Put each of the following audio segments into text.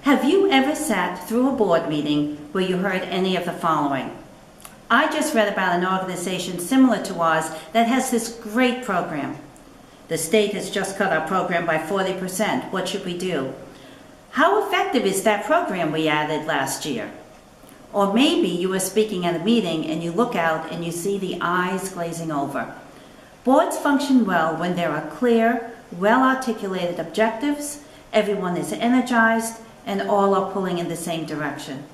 Have you ever sat through a board meeting where you heard any of the following? I just read about an organization similar to ours that has this great program. The state has just cut our program by 40%. What should we do? How effective is that program we added last year? Or maybe you are speaking at a meeting and you look out and you see the eyes glazing over. Boards function well when there are clear, well-articulated objectives, everyone is energized, and all are pulling in the same direction.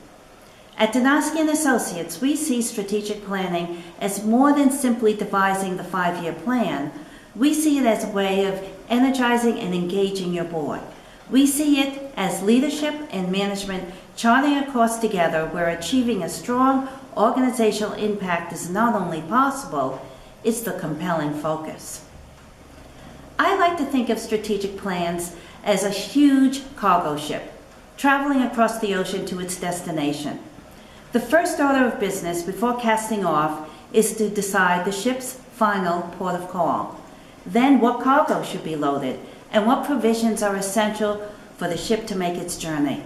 At Danowski & Associates, we see strategic planning as more than simply devising the 5-year plan. We see it as a way of energizing and engaging your board. We see it as leadership and management charting a course together where achieving a strong organizational impact is not only possible, it's the compelling focus. I like to think of strategic plans as a huge cargo ship traveling across the ocean to its destination. The first order of business before casting off is to decide the ship's final port of call. Then what cargo should be loaded and what provisions are essential for the ship to make its journey.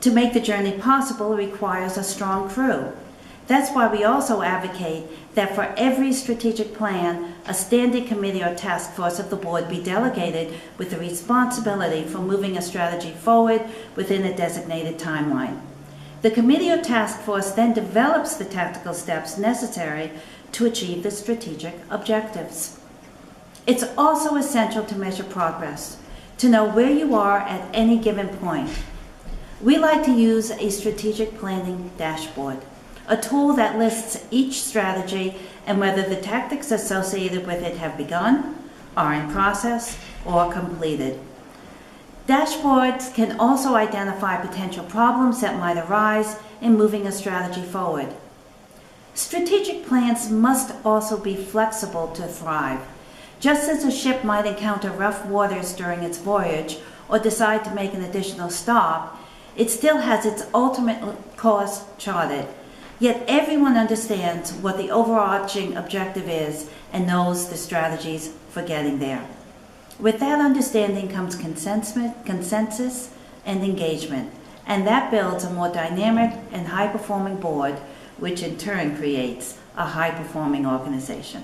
To make the journey possible requires a strong crew. That's why we also advocate that for every strategic plan, a standing committee or task force of the board be delegated with the responsibility for moving a strategy forward within a designated timeline. The committee or task force then develops the tactical steps necessary to achieve the strategic objectives. It's also essential to measure progress, to know where you are at any given point. We like to use a strategic planning dashboard, a tool that lists each strategy and whether the tactics associated with it have begun, are in process, or completed. Dashboards can also identify potential problems that might arise in moving a strategy forward. Strategic plans must also be flexible to thrive. Just as a ship might encounter rough waters during its voyage or decide to make an additional stop, it still has its ultimate course charted. Yet everyone understands what the overarching objective is and knows the strategies for getting there. With that understanding comes consensus and engagement, and that builds a more dynamic and high-performing board, which in turn creates a high-performing organization.